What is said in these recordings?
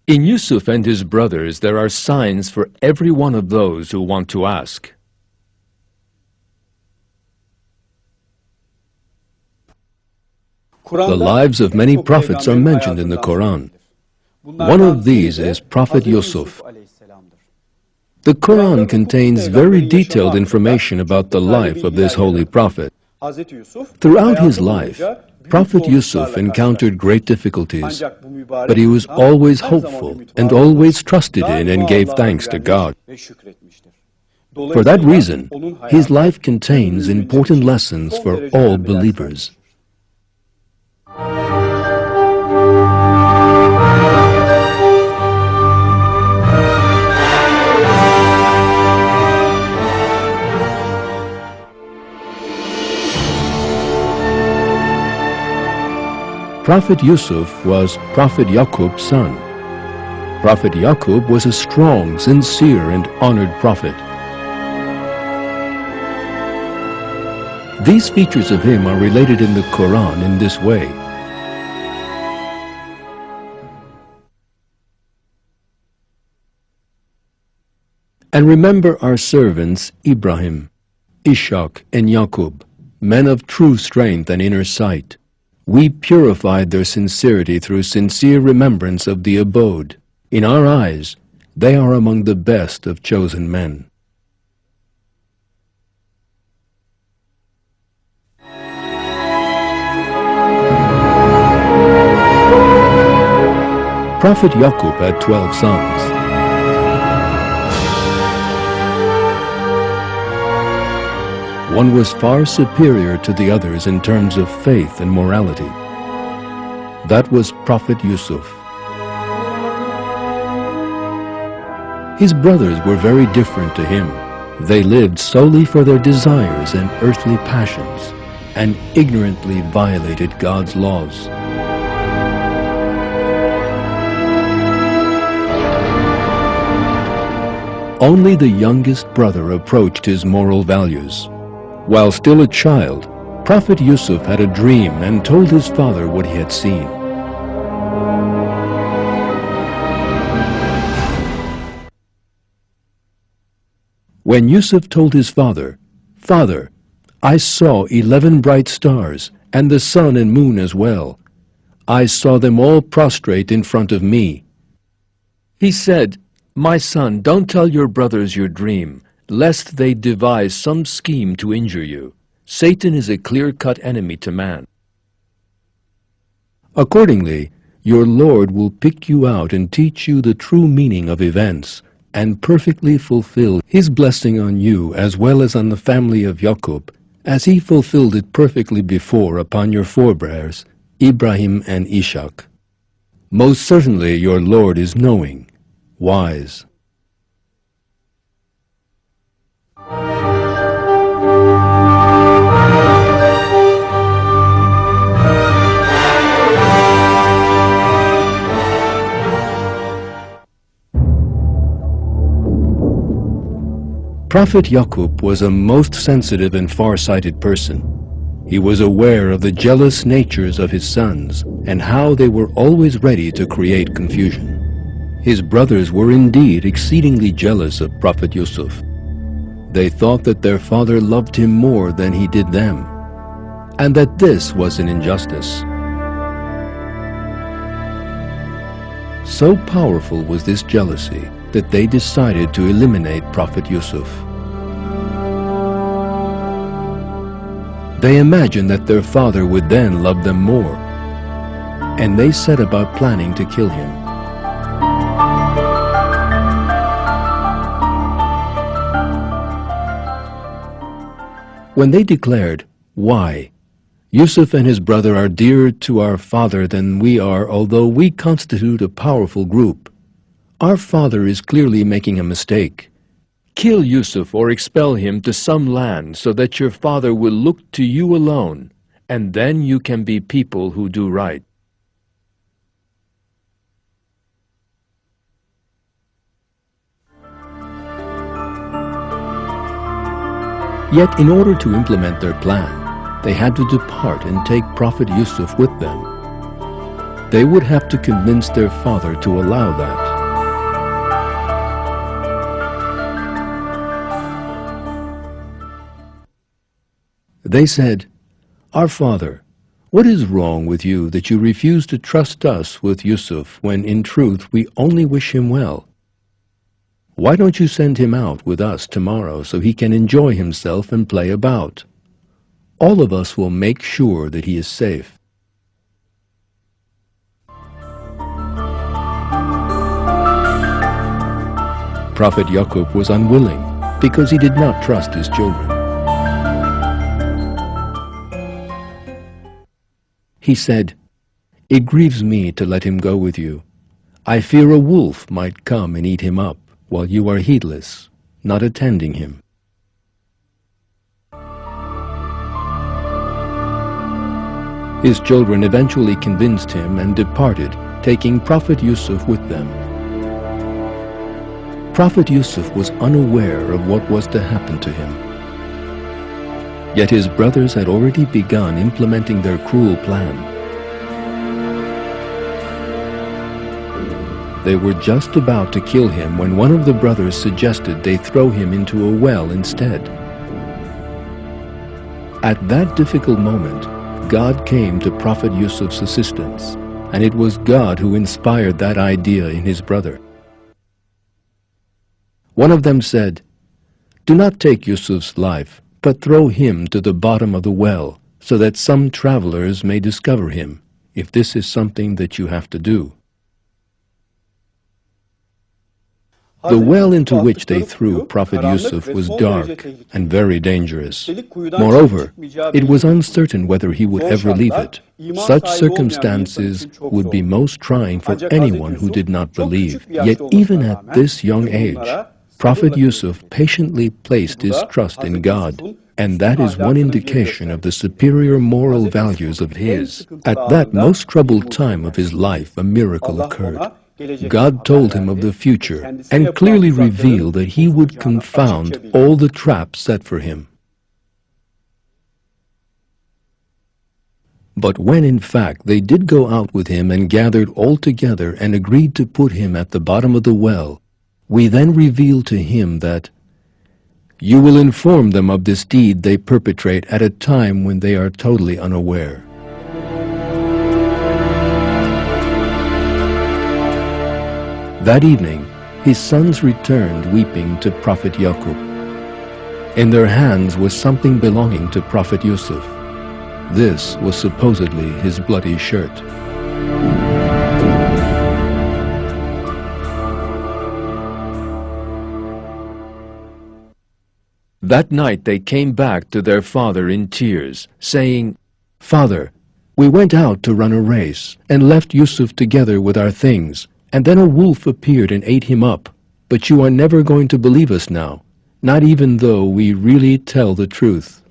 In Yusuf and his brothers there are signs for every one of those who want to ask. The lives of many prophets are mentioned in the Quran. One of these is Prophet Yusuf. The Quran contains very detailed information about the life of this holy prophet. Throughout his life, Prophet Yusuf encountered great difficulties, but he was always hopeful and always trusted in and gave thanks to God. For that reason, his life contains important lessons for all believers. Prophet Yusuf was Prophet Yaqub's son. Prophet Yaqub was a strong, sincere, and honored prophet. These features of him are related in the Quran in this way. And remember our servants Ibrahim, Ishaq, and Yaqub, men of true strength and inner sight. We purified their sincerity through sincere remembrance of the abode. In our eyes, they are among the best of chosen men. Prophet Yaqub had 12 sons. One was far superior to the others in terms of faith and morality. That was Prophet Yusuf. His brothers were very different to him. They lived solely for their desires and earthly passions, and ignorantly violated God's laws. Only the youngest brother approached his moral values. While still a child, Prophet Yusuf had a dream and told his father what he had seen. When Yusuf told his father, "Father, I saw 11 bright stars, and the sun and moon as well. I saw them all prostrate in front of me," he said, "My son, don't tell your brothers your dream, lest they devise some scheme to injure you. Satan is a clear-cut enemy to man. Accordingly, your Lord will pick you out and teach you the true meaning of events, and perfectly fulfill His blessing on you as well as on the family of Yaqub, as He fulfilled it perfectly before upon your forebears, Ibrahim and Ishaq. Most certainly your Lord is knowing, wise." Prophet Yaqub was a most sensitive and far-sighted person. He was aware of the jealous natures of his sons and how they were always ready to create confusion. His brothers were indeed exceedingly jealous of Prophet Yusuf. They thought that their father loved him more than he did them, and that this was an injustice. So powerful was this jealousy that they decided to eliminate Prophet Yusuf. They imagined that their father would then love them more, and they set about planning to kill him. When they declared, "Why? Yusuf and his brother are dearer to our father than we are, although we constitute a powerful group. Our father is clearly making a mistake. Kill Yusuf or expel him to some land so that your father will look to you alone, and then you can be people who do right." Yet in order to implement their plan, they had to depart and take Prophet Yusuf with them. they would have to convince their father to allow that. They said, "Our father, what is wrong with you that you refuse to trust us with Yusuf when in truth we only wish him well? Why don't you send him out with us tomorrow so he can enjoy himself and play about? All of us will make sure that he is safe." Prophet Yaqub was unwilling because he did not trust his children. He said, "It grieves me to let him go with you. I fear a wolf might come and eat him up while you are heedless, not attending him." His children eventually convinced him and departed, taking Prophet Yusuf with them. Prophet Yusuf was unaware of what was to happen to him. Yet his brothers had already begun implementing their cruel plan. They were just about to kill him when one of the brothers suggested they throw him into a well instead. At that difficult moment, God came to Prophet Yusuf's assistance, and it was God who inspired that idea in his brother. One of them said, "Do not take Yusuf's life, but throw him to the bottom of the well, so that some travelers may discover him, if this is something that you have to do." The well into which they threw Prophet Yusuf was dark and very dangerous. Moreover, it was uncertain whether he would ever leave it. Such circumstances would be most trying for anyone who did not believe. Yet even at this young age, Prophet Yusuf patiently placed his trust in God, and that is one indication of the superior moral values of his. At that most troubled time of his life, a miracle occurred. God told him of the future and clearly revealed that he would confound all the traps set for him. But when in fact they did go out with him and gathered all together and agreed to put him at the bottom of the well, we then revealed to him that, "You will inform them of this deed they perpetrate at a time when they are totally unaware." That evening, his sons returned weeping to Prophet Yaqub. In their hands was something belonging to Prophet Yusuf. This was supposedly his bloody shirt. That night they came back to their father in tears, saying, "Father, we went out to run a race and left Yusuf together with our things. And then a wolf appeared and ate him up. But you are never going to believe us now, not even though we really tell the truth."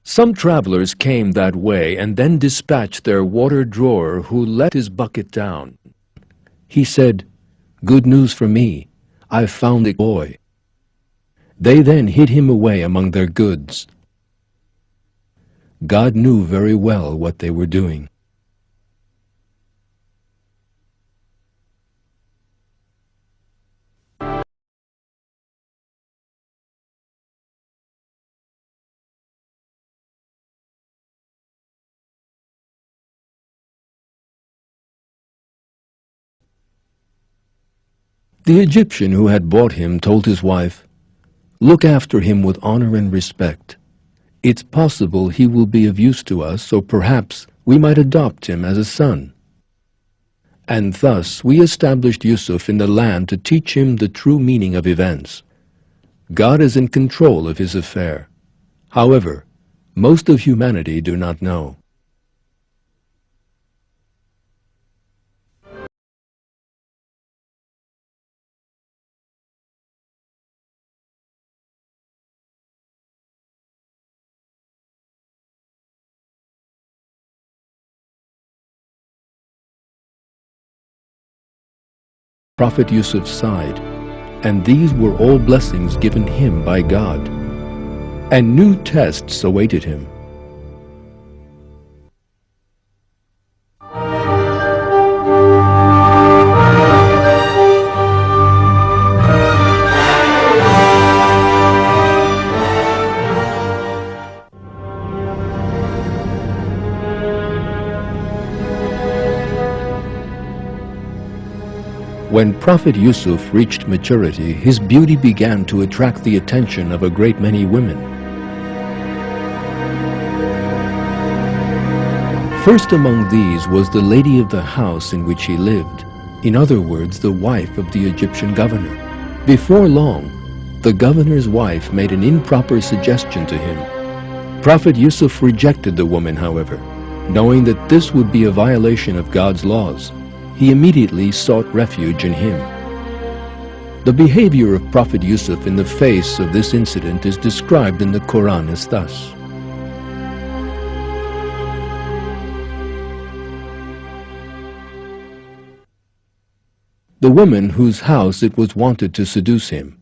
Some travelers came that way and then dispatched their water drawer, who let his bucket down. He said, "Good news for me, I've found the boy." They then hid him away among their goods. God knew very well what they were doing. The Egyptian who had bought him told his wife, "Look after him with honor and respect. It's possible he will be of use to us, so perhaps we might adopt him as a son." And thus we established Yusuf in the land to teach him the true meaning of events. God is in control of his affair. However, most of humanity do not know. Prophet Yusuf sighed, and these were all blessings given him by God, and new tests awaited him. When Prophet Yusuf reached maturity, his beauty began to attract the attention of a great many women. First among these was the lady of the house in which he lived, in other words, the wife of the Egyptian governor. Before long, the governor's wife made an improper suggestion to him. Prophet Yusuf rejected the woman, however, knowing that this would be a violation of God's laws. He immediately sought refuge in him. The behavior of Prophet Yusuf in the face of this incident is described in the Quran as thus. The woman whose house it was wanted to seduce him.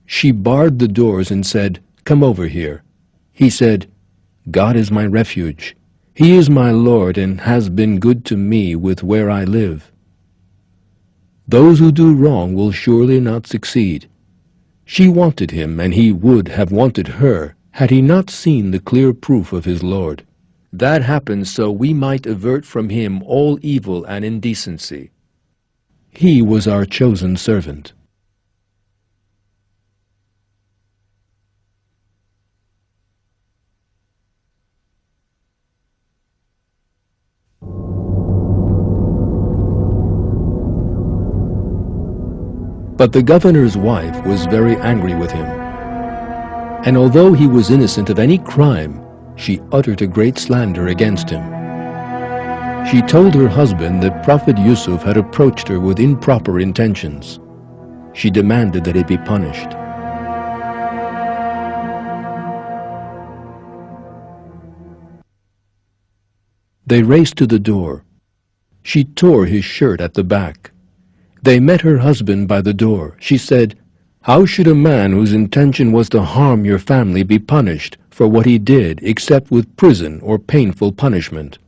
She barred the doors and said, "Come over here." He said, "God is my refuge. He is my Lord and has been good to me with where I live. Those who do wrong will surely not succeed." She wanted him, and he would have wanted her had he not seen the clear proof of his Lord. That happened so we might avert from him all evil and indecency. He was our chosen servant. But the governor's wife was very angry with him. And although he was innocent of any crime, she uttered a great slander against him. She told her husband that Prophet Yusuf had approached her with improper intentions. She demanded that he be punished. They raced to the door. She tore his shirt at the back. They met her husband by the door. She said, "How should a man whose intention was to harm your family be punished for what he did except with prison or painful punishment?"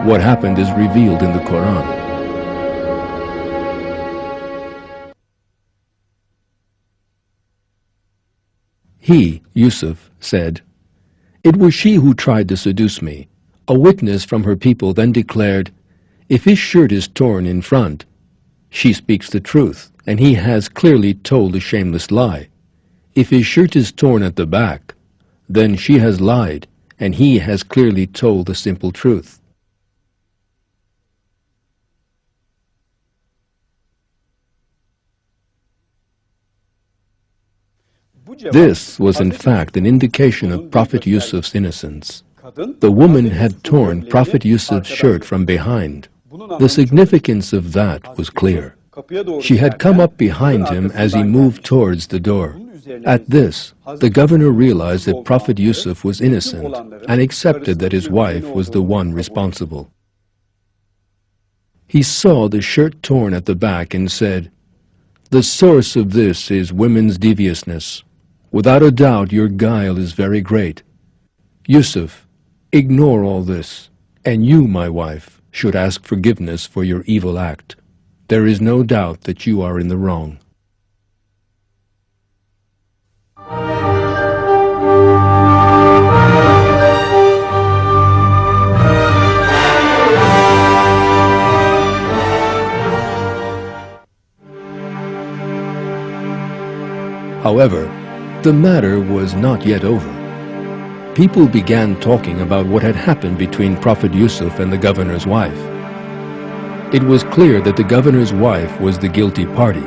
What happened is revealed in the Quran. He, Yusuf, said, "It was she who tried to seduce me." A witness from her people then declared, "If his shirt is torn in front, she speaks the truth, and he has clearly told a shameless lie. If his shirt is torn at the back, then she has lied, and he has clearly told the simple truth." This was in fact an indication of Prophet Yusuf's innocence. The woman had torn Prophet Yusuf's shirt from behind. The significance of that was clear. She had come up behind him as he moved towards the door. At this, the governor realized that Prophet Yusuf was innocent and accepted that his wife was the one responsible. He saw the shirt torn at the back and said, "The source of this is women's deviousness. Without a doubt, your guile is very great. Yusuf, ignore all this, and you, my wife, should ask forgiveness for your evil act. There is no doubt that you are in the wrong." However, the matter was not yet over. People began talking about what had happened between Prophet Yusuf and the governor's wife. It was clear that the governor's wife was the guilty party.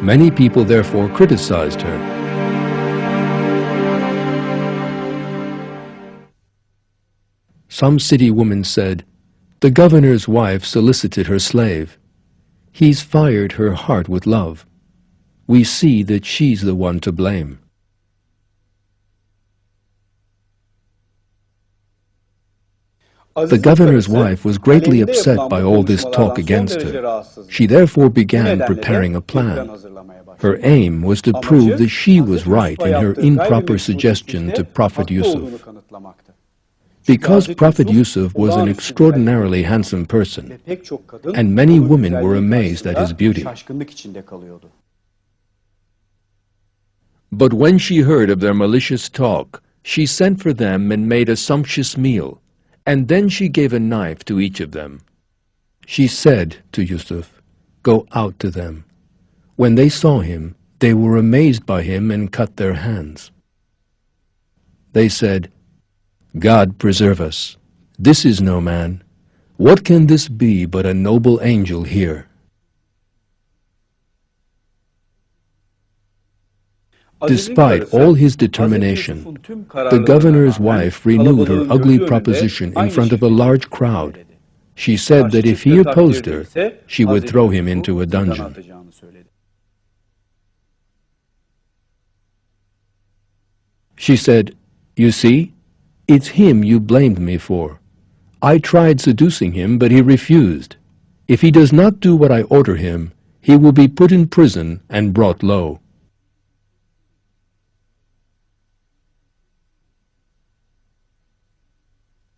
Many people therefore criticized her. Some city women said, "The governor's wife solicited her slave. He's fired her heart with love. We see that she's the one to blame." The governor's wife was greatly upset by all this talk against her. She therefore began preparing a plan. Her aim was to prove that she was right in her improper suggestion to Prophet Yusuf. Because Prophet Yusuf was an extraordinarily handsome person, and many women were amazed at his beauty. But when she heard of their malicious talk, she sent for them and made a sumptuous meal, and then she gave a knife to each of them. She said to Yusuf, "Go out to them." When they saw him, they were amazed by him and cut their hands. They said, "God preserve us. This is no man. What can this be but a noble angel here?" Despite all his determination, the governor's wife renewed her ugly proposition in front of a large crowd. She said that if he opposed her, she would throw him into a dungeon. She said, "You see, it's him you blamed me for. I tried seducing him, but he refused. If he does not do what I order him, he will be put in prison and brought low."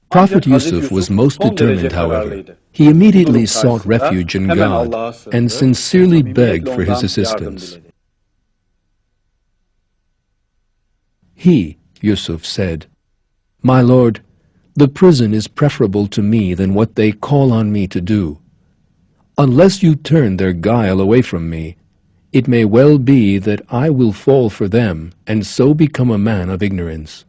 Prophet Yusuf was most determined, however. He immediately sought refuge in God and sincerely begged for his assistance. He, Yusuf, said, "My Lord, the prison is preferable to me than what they call on me to do. Unless you turn their guile away from me, it may well be that I will fall for them and so become a man of ignorance."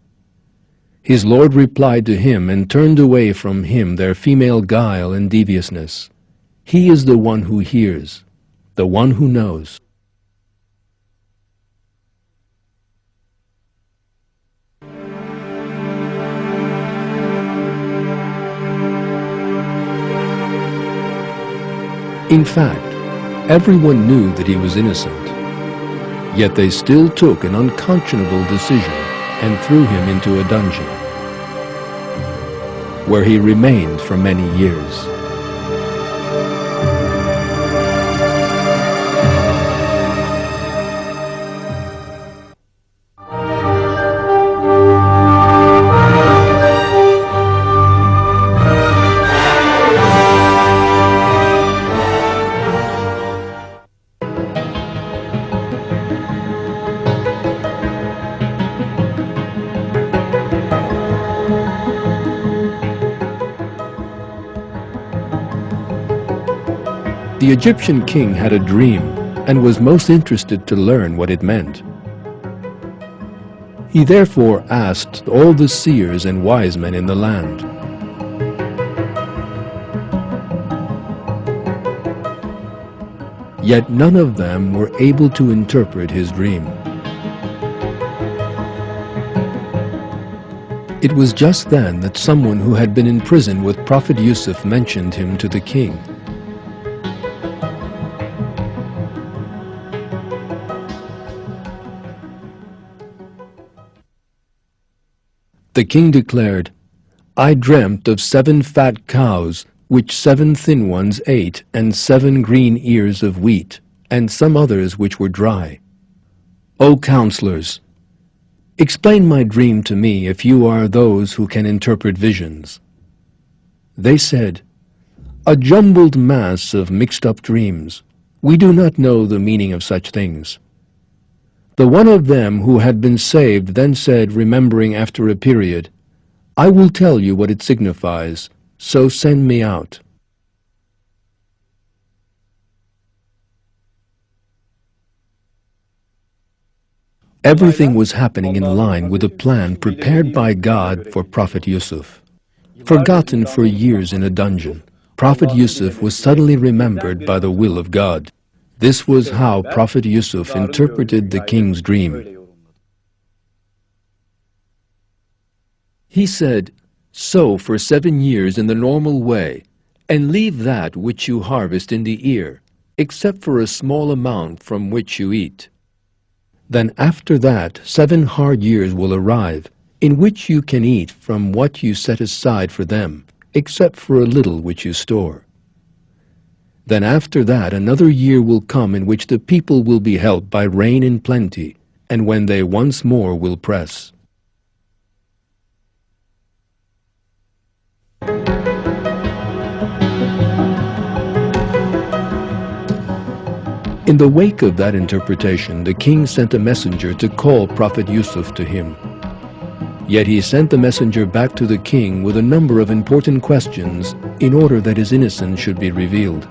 His Lord replied to him and turned away from him their female guile and deviousness. He is the one who hears, the one who knows. In fact, everyone knew that he was innocent. Yet they still took an unconscionable decision and threw him into a dungeon, where he remained for many years. The Egyptian king had a dream and was most interested to learn what it meant. He therefore asked all the seers and wise men in the land. Yet none of them were able to interpret his dream. It was just then that someone who had been in prison with Prophet Yusuf mentioned him to the king. The king declared, "I dreamt of 7 fat cows, which 7 thin ones ate, and 7 green ears of wheat, and some others which were dry. O counselors, explain my dream to me if you are those who can interpret visions." They said, "A jumbled mass of mixed-up dreams. We do not know the meaning of such things." The one of them who had been saved then said, remembering after a period, "I will tell you what it signifies, so send me out." Everything was happening in line with a plan prepared by God for Prophet Yusuf. Forgotten for years in a dungeon, Prophet Yusuf was suddenly remembered by the will of God. This was how Prophet Yusuf interpreted the king's dream. He said, "Sow for 7 years in the normal way, and leave that which you harvest in the ear, except for a small amount from which you eat. Then after that 7 hard years will arrive, in which you can eat from what you set aside for them, except for a little which you store. Then after that another year will come in which the people will be helped by rain in plenty, and when they once more will press." In the wake of that interpretation, the king sent a messenger to call Prophet Yusuf to him. Yet he sent the messenger back to the king with a number of important questions in order that his innocence should be revealed.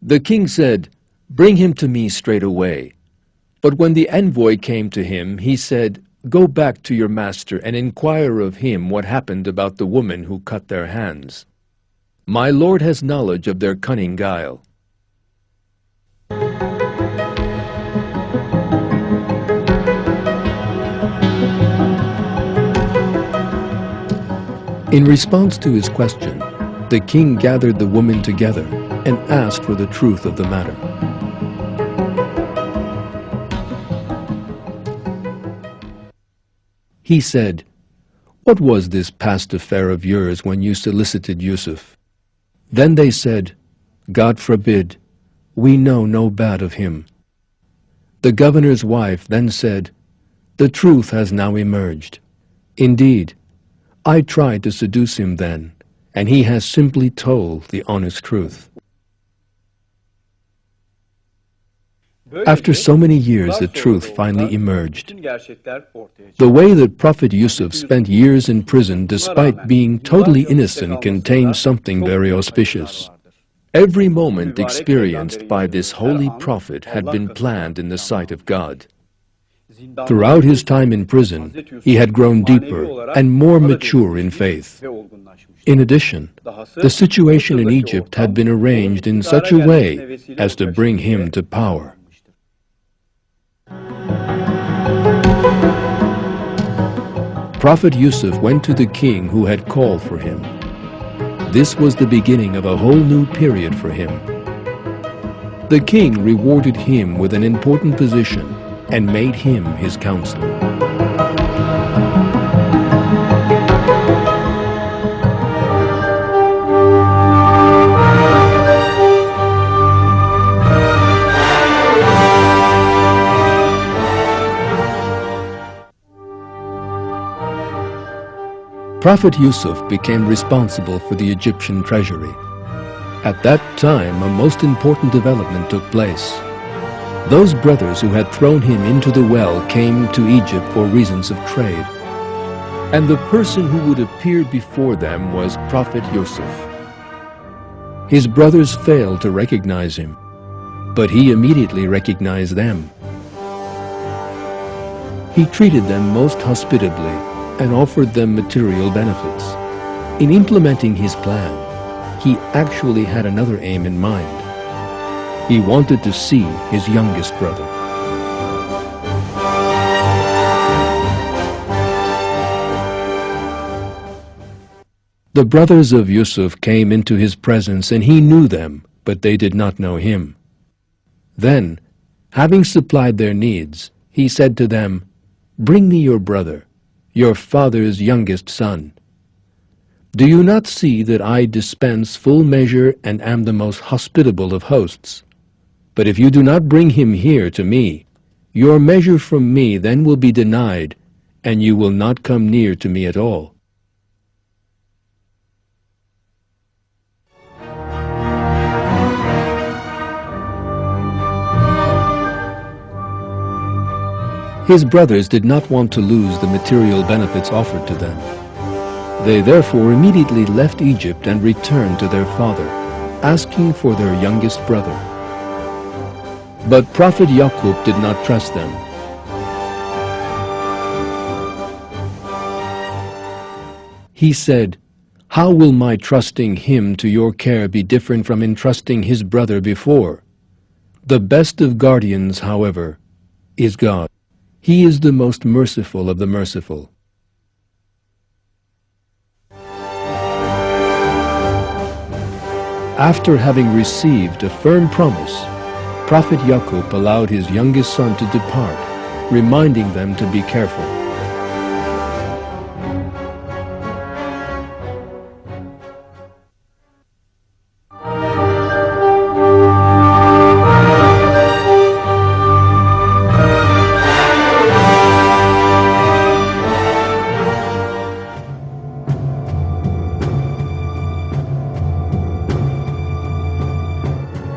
The king said, "Bring him to me straight away." But when the envoy came to him, he said, "Go back to your master and inquire of him what happened about the woman who cut their hands. My lord has knowledge of their cunning guile." In response to his question, the king gathered the women together and asked for the truth of the matter. He said, "What was this past affair of yours when you solicited Yusuf?" Then they said, "God forbid, we know no bad of him." The governor's wife then said, "The truth has now emerged. Indeed, I tried to seduce him then, and he has simply told the honest truth." After so many years, the truth finally emerged. The way that Prophet Yusuf spent years in prison despite being totally innocent contained something very auspicious. Every moment experienced by this holy prophet had been planned in the sight of God. Throughout his time in prison, he had grown deeper and more mature in faith. In addition, the situation in Egypt had been arranged in such a way as to bring him to power. Prophet Yusuf went to the king who had called for him. This was the beginning of a whole new period for him. The king rewarded him with an important position and made him his counselor. Prophet Yusuf became responsible for the Egyptian treasury. At that time, a most important development took place. Those brothers who had thrown him into the well came to Egypt for reasons of trade. And the person who would appear before them was Prophet Yusuf. His brothers failed to recognize him, but he immediately recognized them. He treated them most hospitably and offered them material benefits. In implementing his plan, he actually had another aim in mind. He wanted to see his youngest brother. The brothers of Yusuf came into his presence, and he knew them, but they did not know him. Then, having supplied their needs, he said to them, "Bring me your brother, your father's youngest son. Do you not see that I dispense full measure and am the most hospitable of hosts? But if you do not bring him here to me, your measure from me then will be denied, and you will not come near to me at all." His brothers did not want to lose the material benefits offered to them. They therefore immediately left Egypt and returned to their father. asking for their youngest brother. But Prophet Yaqub did not trust them. He said, "How will my trusting him to your care be different from entrusting his brother before? The best of guardians, however, is God. He is the most merciful of the merciful." After having received a firm promise, Prophet Yaqub allowed his youngest son to depart, reminding them to be careful.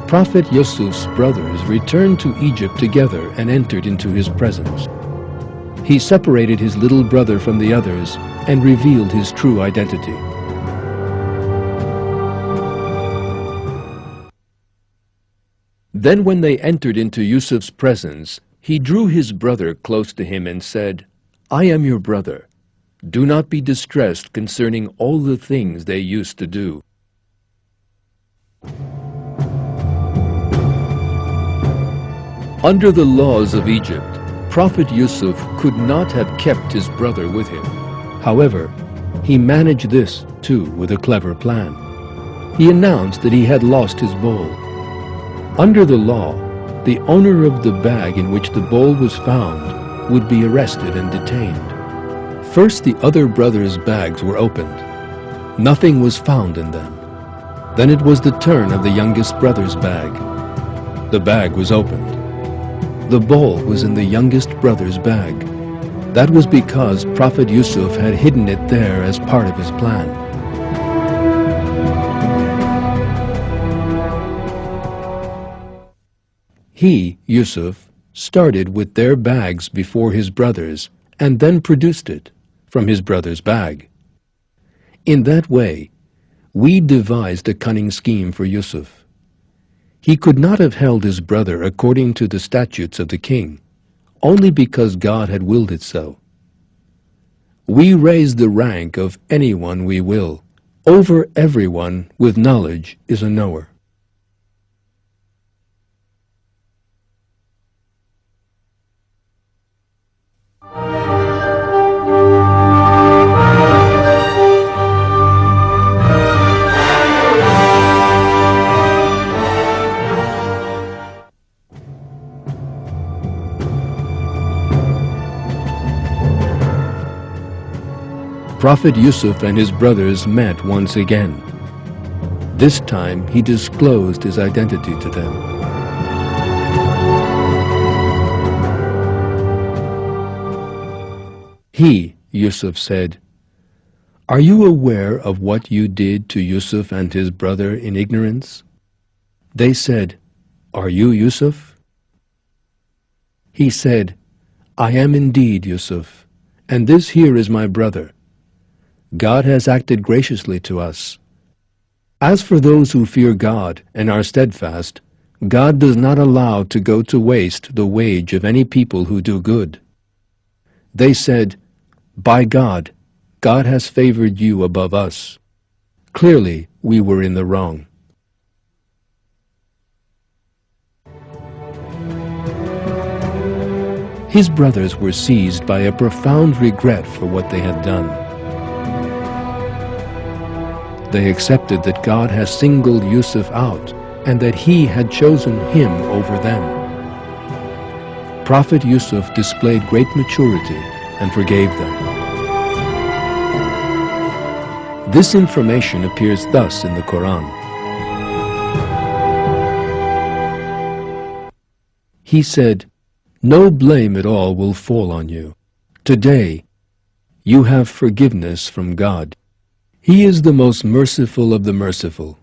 Prophet Yusuf's brothers returned to Egypt together and entered into his presence. He separated his little brother from the others and revealed his true identity. Then when they entered into Yusuf's presence, he drew his brother close to him and said, "I am your brother. Do not be distressed concerning all the things they used to do." Under the laws of Egypt, Prophet Yusuf could not have kept his brother with him. However, he managed this too with a clever plan. He announced that he had lost his bowl. Under the law, the owner of the bag in which the bowl was found would be arrested and detained. First, the other brothers' bags were opened. Nothing was found in them. Then it was the turn of the youngest brother's bag. The bag was opened. The bowl was in the youngest brother's bag. That was because Prophet Yusuf had hidden it there as part of his plan. He, Yusuf, started with their bags before his brothers and then produced it from his brother's bag. In that way, we devised a cunning scheme for Yusuf. He could not have held his brother according to the statutes of the king, only because God had willed it so. We raise the rank of anyone we will. Over everyone with knowledge is a knower. Prophet Yusuf and his brothers met once again. This time he disclosed his identity to them. He, Yusuf, said, "Are you aware of what you did to Yusuf and his brother in ignorance?" They said, "Are you Yusuf?" He said, "I am indeed Yusuf, and this here is my brother. God has acted graciously to us. As for those who fear God and are steadfast, God does not allow to go to waste the wage of any people who do good." They said, "By God, God has favored you above us. Clearly, we were in the wrong." His brothers were seized by a profound regret for what they had done. They accepted that God has singled Yusuf out and that he had chosen him over them. Prophet Yusuf displayed great maturity and forgave them. This information appears thus in the Quran. He said, "No blame at all will fall on you. Today, you have forgiveness from God. He is the most merciful of the merciful."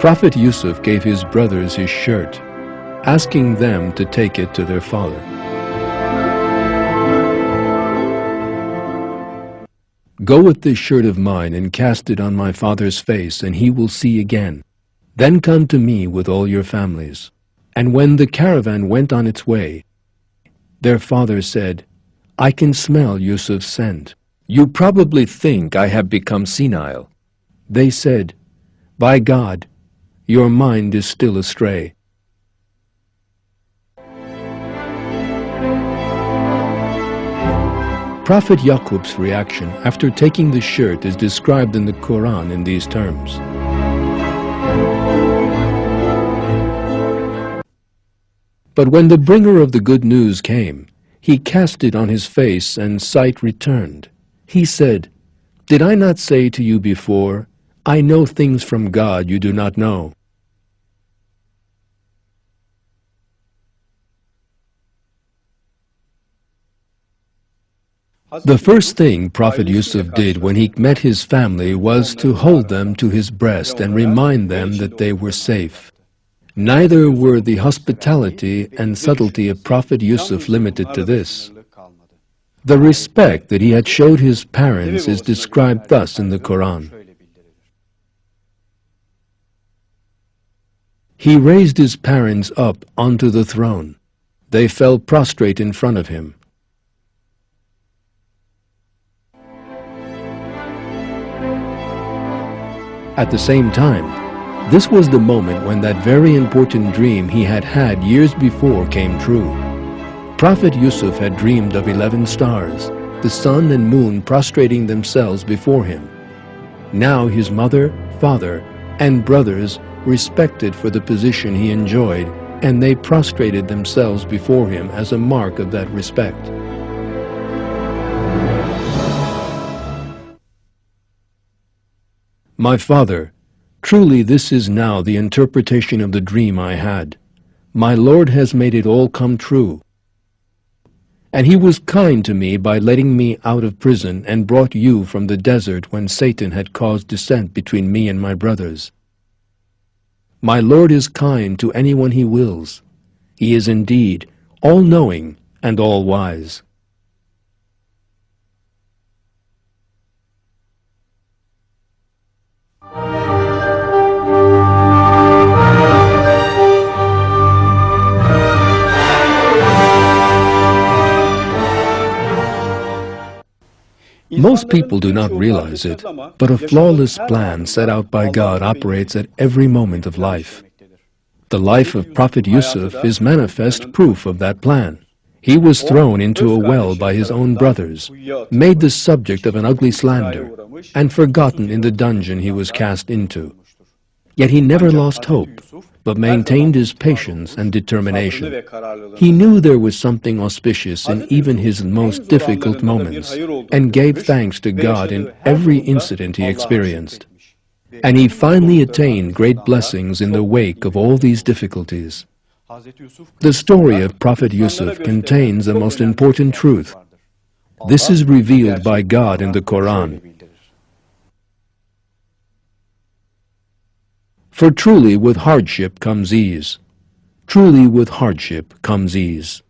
Prophet Yusuf gave his brothers his shirt, asking them to take it to their father. Go with this shirt of mine and cast it on my father's face, and he will see again. Then come to me with all your families. And when the caravan went on its way, their father said, I can smell Yusuf's scent. You probably think I have become senile. They said, by God, your mind is still astray. Prophet Yaqub's reaction after taking the shirt is described in the Quran in these terms. But when the bringer of the good news came, he cast it on his face and sight returned. He said, did I not say to you before, I know things from God you do not know? The first thing Prophet Yusuf did when he met his family was to hold them to his breast and remind them that they were safe. Neither were the hospitality and subtlety of Prophet Yusuf limited to this. The respect that he had showed his parents is described thus in the Quran. He raised his parents up onto the throne. They fell prostrate in front of him. At the same time, this was the moment when that very important dream he had had years before came true. Prophet Yusuf had dreamed of 11 stars, the sun and moon prostrating themselves before him. Now his mother, father, and brothers respected for the position he enjoyed, and they prostrated themselves before him as a mark of that respect. My father, truly this is now the interpretation of the dream I had. My Lord has made it all come true. And he was kind to me by letting me out of prison and brought you from the desert when Satan had caused dissent between me and my brothers. My Lord is kind to anyone he wills. He is indeed all-knowing and all-wise. Most people do not realize it, but a flawless plan set out by God operates at every moment of life. The life of Prophet Yusuf is manifest proof of that plan. He was thrown into a well by his own brothers, made the subject of an ugly slander, and forgotten in the dungeon he was cast into. Yet he never lost hope, but maintained his patience and determination. He knew there was something auspicious in even his most difficult moments, and gave thanks to God in every incident he experienced. And he finally attained great blessings in the wake of all these difficulties. The story of Prophet Yusuf contains the most important truth. This is revealed by God in the Quran. For truly with hardship comes ease. Truly with hardship comes ease.